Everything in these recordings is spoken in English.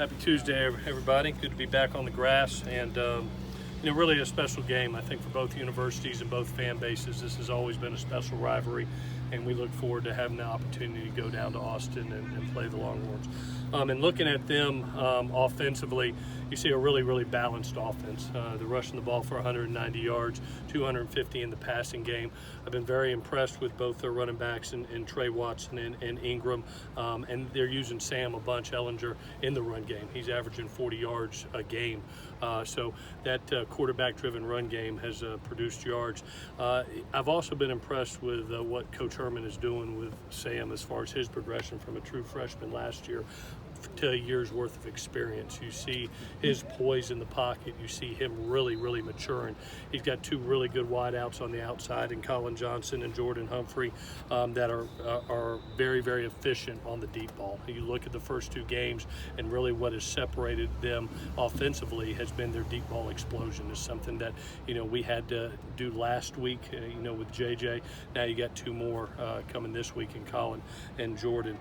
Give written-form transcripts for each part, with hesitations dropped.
Happy Tuesday, everybody. Good to be back on the grass, and really a special game, I think, for both universities and both fan bases. This has always been a special rivalry, and we look forward to having the opportunity to go down to Austin and play the Longhorns. And looking at them offensively, you see a really balanced offense. They're rushing the ball for 190 yards, 250 in the passing game. I've been very impressed with both their running backs and Trey Watson and Ingram, and they're using Sam a bunch, Ellinger, in the run game. He's averaging 40 yards a game. So that quarterback-driven run game has produced yards. I've also been impressed with what Coach Herman is doing with Sam as far as his progression from a true freshman last year to a year's worth of experience. You see his poise in the pocket. You see him really maturing. He's got two really good wideouts on the outside in Colin Johnson and Jordan Humphrey that are very efficient on the deep ball. You look at the first two games, and really what has separated them offensively has been their deep ball explosion. Is something that we had to do last week with JJ. Now you got two more coming this week in Colin and Jordan.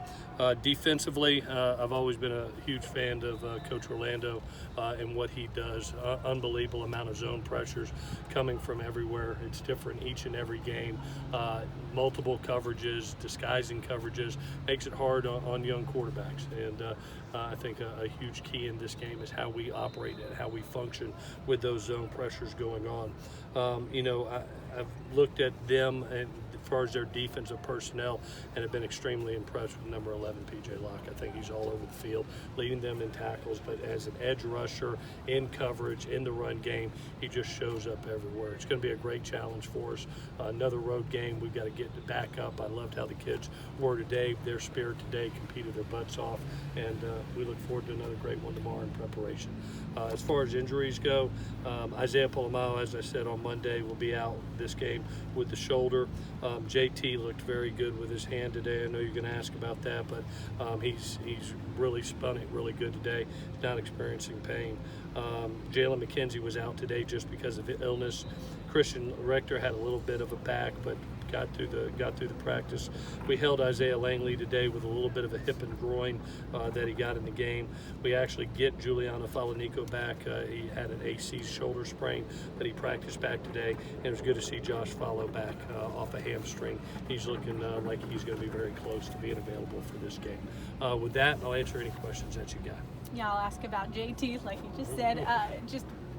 Defensively, I've always been a huge fan of Coach Orlando and what he does. Unbelievable amount of zone pressures coming from everywhere. It's different each and every game. Multiple coverages, disguising coverages, makes it hard on young quarterbacks. And I think a huge key in this game is how we operate and how we function with those zone pressures going on. I've looked at them and as far as their defensive personnel, and have been extremely impressed with number 11, P.J. Locke. I think he's all over the field, leading them in tackles, but as an edge rusher, in coverage, in the run game, he just shows up everywhere. It's going to be a great challenge for us. Another road game, we've got to get back up. I loved how the kids were today. Their spirit today competed their butts off, and we look forward to another great one tomorrow in preparation. As far as injuries go, Isaiah Polamalu, as I said on Monday, will be out this game with the shoulder. JT looked very good with his hand today. I know you're going to ask about that, but he's really spun it really good today. He's not experiencing pain. Jalen McKenzie was out today just because of illness. Christian Rector had a little bit of a back, but got through the practice. We held Isaiah Langley today with a little bit of a hip and groin that he got in the game. We actually get Giuliano Falanico back. He had an AC shoulder sprain, but he practiced back today. And it was good to see Josh Follow back off a hamstring. He's looking like he's going to be very close to being available for this game. With that, I'll answer any questions that you got. Yeah, I'll ask about JT, like you just said.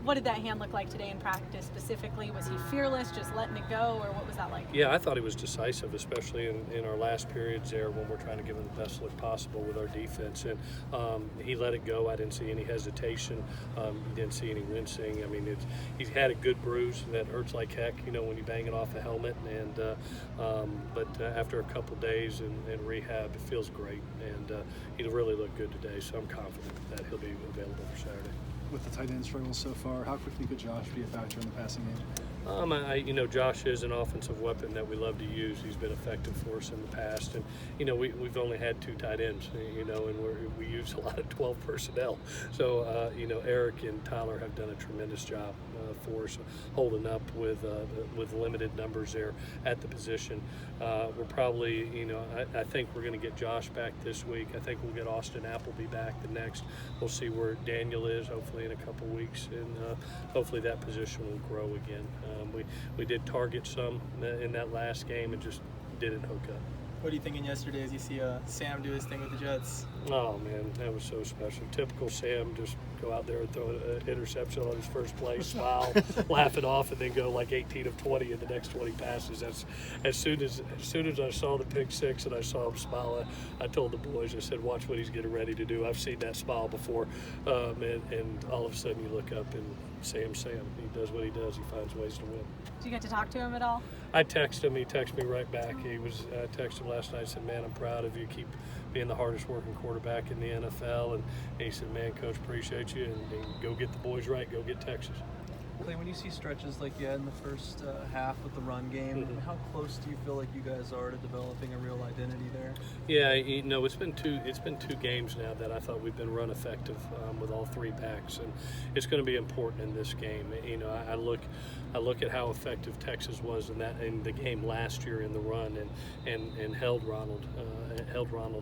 What did that hand look like today in practice specifically? Was he fearless, just letting it go, or what was that like? Yeah, I thought he was decisive, especially in our last periods there when we're trying to give him the best look possible with our defense. And he let it go. I didn't see any hesitation. Didn't see any wincing. I mean, he's had a good bruise that hurts like heck, when you bang it off a helmet. And but after a couple days in rehab, it feels great. And he really looked good today, so I'm confident that he'll be available for Saturday. With the tight end struggles so far, how quickly could Josh be a factor in the passing game? Josh is an offensive weapon that we love to use. He's been effective for us in the past, and we've only had two tight ends, and we use a lot of 12 personnel. So Eric and Tyler have done a tremendous job for us, holding up with limited numbers there at the position. We're probably, I think we're going to get Josh back this week. I think we'll get Austin Appleby back the next. We'll see where Daniel is, hopefully in a couple weeks, and hopefully that position will grow again. We did target some in that last game and just didn't hook up. What are you thinking yesterday as you see Sam do his thing with the Jets? Oh, man, that was so special. Typical Sam, just go out there and throw an interception on his first play, smile, laugh it off, and then go like 18 of 20 in the next 20 passes. That's as soon as I saw the pick six and I saw him smile, I told the boys, I said, watch what he's getting ready to do. I've seen that smile before. And all of a sudden you look up and Sam. He does what he does. He finds ways to win. Did you get to talk to him at all? I texted him. He texted me right back. I texted him last night. I said, man, I'm proud of you. Keep being the hardest working quarterback in the NFL. And he said, man, Coach, appreciate you. And go get the boys right. Go get Texas. Clay, when you see stretches like you had in the first half with the run game, how close do you feel like you guys are to developing a real identity there? Yeah, it's been two games now that I thought we've been run effective with all three backs, and it's going to be important in this game. I look at how effective Texas was in the game last year in the run, and held Ronald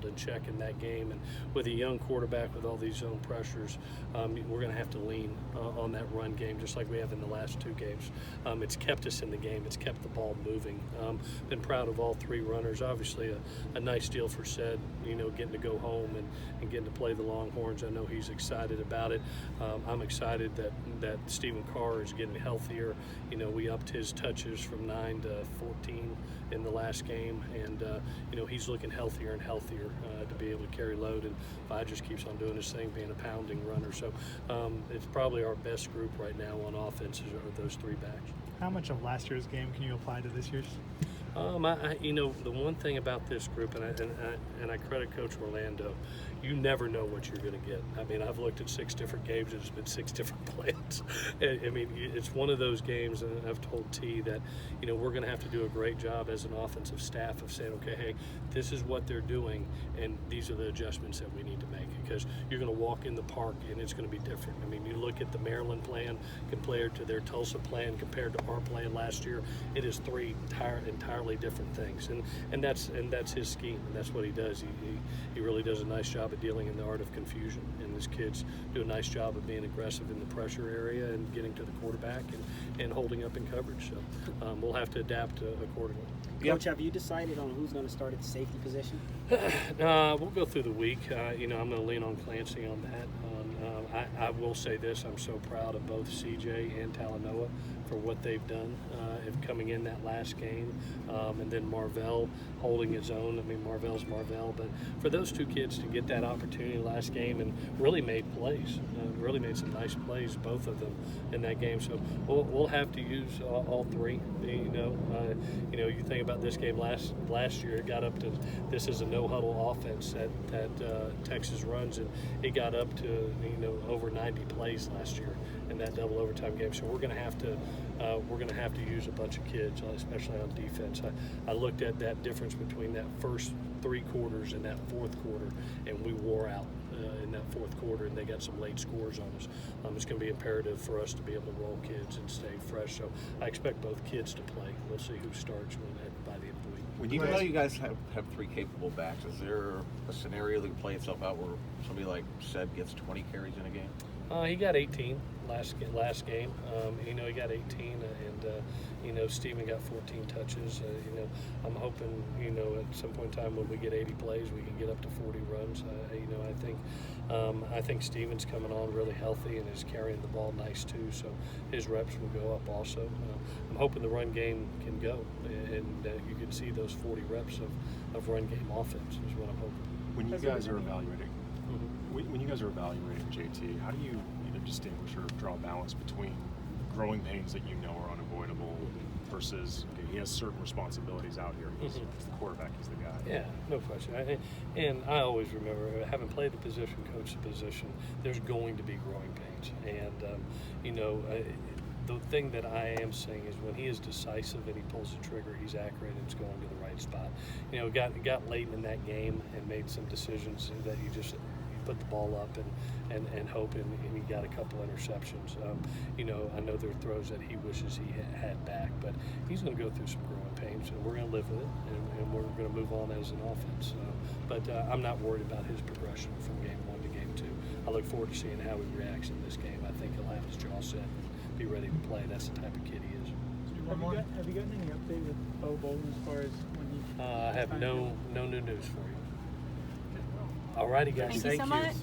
in check in that game. And with a young quarterback with all these zone pressures, we're going to have to lean on that run game just like we have in the last two games. It's kept us in the game. It's kept the ball moving. Been proud of all three runners. Obviously, a nice deal for Sed, getting to go home and getting to play the Longhorns. I know he's excited about it. I'm excited that Stephen Carr is getting healthier. We upped his touches from 9 to 14 in the last game, and he's looking healthier and healthier to be able to carry load. And Vi just keeps on doing his thing, being a pounding runner. So it's probably our best group right now on offense are those three backs. How much of last year's game can you apply to this year's? The one thing about this group, and I credit Coach Orlando, you never know what you're going to get. I mean, I've looked at 6 different games, and it's been 6 different plans. It's one of those games, and I've told T that, we're going to have to do a great job as an offensive staff of saying, okay, hey, this is what they're doing, and these are the adjustments that we need to make, because you're going to walk in the park, and it's going to be different. You look at the Maryland plan compared to their Tulsa plan compared to our plan last year, it is 3 entirely different things, and that's his scheme, and that's what he does. He really does a nice job of dealing in the art of confusion, and his kids do a nice job of being aggressive in the pressure area and getting to the quarterback and holding up in coverage. So we'll have to adapt accordingly. Coach, have you decided on who's going to start at the safety position? We'll go through the week. I'm going to lean on Clancy on that. I will say this: I'm so proud of both CJ and Talanoa for what they've done of coming in that last game, and then Marvell holding his own. Marvell's Marvell, but for those two kids to get that opportunity last game and really made plays, really made some nice plays, both of them in that game. So we'll have to use all three. You think about this game last year, it got up to, this is a no huddle offense that Texas runs, and it got up to over 90 plays last year in that double overtime game. So we're going to have to use a bunch of kids, especially on defense. I looked at that difference between that first 3 quarters and that fourth quarter, and we wore out in that fourth quarter, and they got some late scores on us. It's going to be imperative for us to be able to roll kids and stay fresh. So I expect both kids to play. We'll see who starts by the end of the week. When you know you guys have 3 capable backs, is there a scenario that can play itself out where somebody like Sed gets 20 carries in a game? He got 18 last game. He got 18, and Steven got 14 touches. I'm hoping at some point in time when we get 80 plays, we can get up to 40 runs. I think Steven's coming on really healthy and is carrying the ball nice too. So his reps will go up also. I'm hoping the run game can go, and you can see those 40 reps of run game offense is what I'm hoping. When you guys are evaluating. When you guys are evaluating JT, how do you either distinguish or draw a balance between growing pains that are unavoidable versus he has certain responsibilities out here? He's the quarterback, he's the guy. Yeah, no question. And I always remember, having played the position, coached the position, there's going to be growing pains. And, the thing that I am saying is when he is decisive and he pulls the trigger, he's accurate and it's going to the right spot. Got late in that game and made some decisions that you put the ball up and hope, and he got a couple interceptions. I know there are throws that he wishes he had back, but he's going to go through some growing pains, and we're going to live with it, and we're going to move on as an offense. But I'm not worried about his progression from game 1 to game 2. I look forward to seeing how he reacts in this game. I think he'll have his jaw set and be ready to play. That's the type of kid he is. Have you gotten any update with Bo Bolden as far as when he? I have no new news for you. Alrighty, guys. Thank you so much.